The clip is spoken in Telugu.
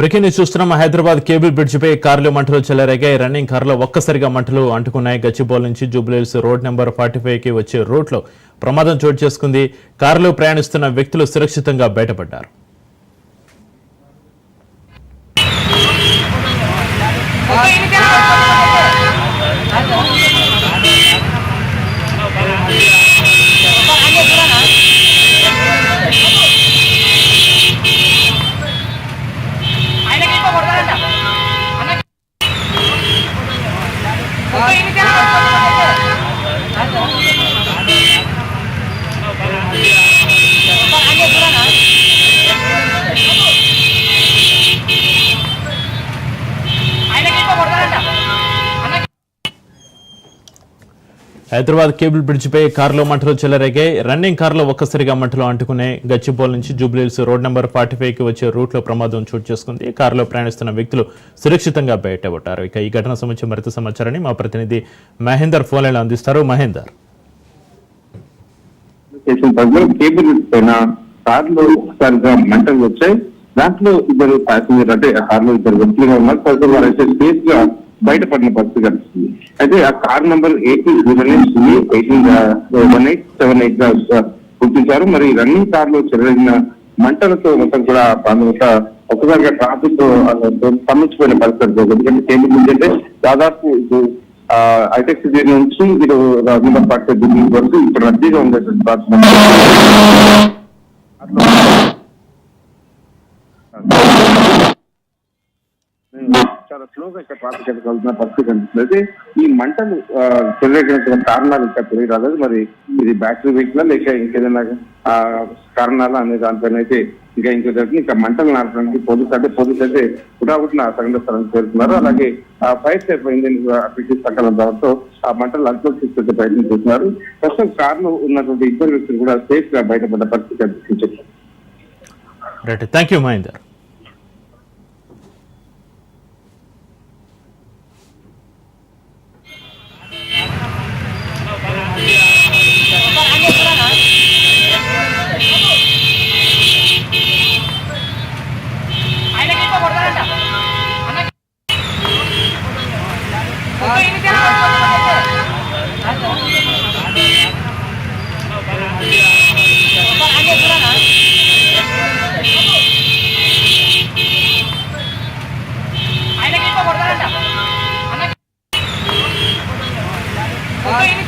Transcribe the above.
బ్రేకింగ్ న్యూస్ చూస్తున్నాం. హైదరాబాద్ కేబుల్ బ్రిడ్జ్ పై కార్లు మంటలు చెలరేగాయి. రన్నింగ్ కార్లో ఒక్కసారిగా మంటలు అంటుకున్నాయి. గచ్చిబౌలి నుంచి జూబ్లీహిల్స్ రోడ్ నెంబర్ 45 కి వచ్చే రూట్లో ప్రమాదం చోటు చేసుకుంది. కారులో ప్రయాణిస్తున్న వ్యక్తులు సురక్షితంగా బయటపడ్డారు. హైదరాబాద్ కేబుల్ బ్రిడ్జ్ పై కారులో మంటలు చెలరేగాయి. రన్నింగ్ కార్లో ఒక్కసారిగా మంటలు అంటుకున్నాయి. గచ్చిబౌలి నుంచి జూబ్లీహిల్స్ రోడ్ నెంబర్ 45 కి వచ్చే రూట్లో ప్రమాదం చోటు చేసుకుంది. కారులో ప్రయాణిస్తున్న వ్యక్తులు సురక్షితంగా బయటపడ్డారు. ఇక ఈ ఘటన సంబంధించి మరింత సమాచారాన్ని మా ప్రతినిధి మహేందర్ ఫోన్ లైన్లో అందిస్తారు. మహేందర్, కేబుల్ పైన కార్లో ఒకసారిగా మంటలు వచ్చాయి. దాంట్లో ఇద్దరు ప్యాసింజర్ అంటే ఆ కార్లో ఇద్దరు వ్యక్తులుగా ఉన్నారు. తర్వాత వారైతే సేఫ్ గా బయటపడిన పరిస్థితి కనిపిస్తుంది. అయితే ఆ కార్ నంబర్ 187878 గా గుర్తించారు. మరి రన్నింగ్ కార్ లో చెలరేగిన మంటలతో మొత్తం కూడా ఒక్కసారిగా ట్రాఫిక్ స్తంభించిపోయిన పరిస్థితి. ఎందుకంటే కేబుల్ బ్రిడ్జ్ అంటే దాదాపు ఇటు హైటెక్ సిటీ నుంచి ఇటు నెంబర్ 45 వరకు ఇక్కడ రద్దీగా ఉండేటువంటి చాలా స్లోగా ఇక్కడ ట్రాఫిక్ వెళ్తున్న పరిస్థితి కనిపిస్తుంది. ఈ మంటలు చెలరేగిన కారణాలు ఇంకా తెలియరాలేదు. మరి ఇది బ్యాటరీ వెహికల్ లేక ఇంకేదైనా కారణాలు అనే దానిపైన అయితే ఇంకా మంటలు నాటడానికి పోలీసు అయితే హుటాహుటిన సంఘటన స్థలానికి చేరుతున్నారు. అలాగే ఫైర్ సేఫ్ ఇంజిన్ సకల దాంతో ఆ మంటలు అదుపులోకి తీసుకొచ్చే ప్రయత్నం చేస్తున్నారు. ప్రస్తుతం కారులో ఉన్నటువంటి ఇద్దరు వ్యక్తులు కూడా సేఫ్ గా బయటపడ్డ పరిస్థితి కనిపిస్తుంది. Thank you Mahender. ఆయన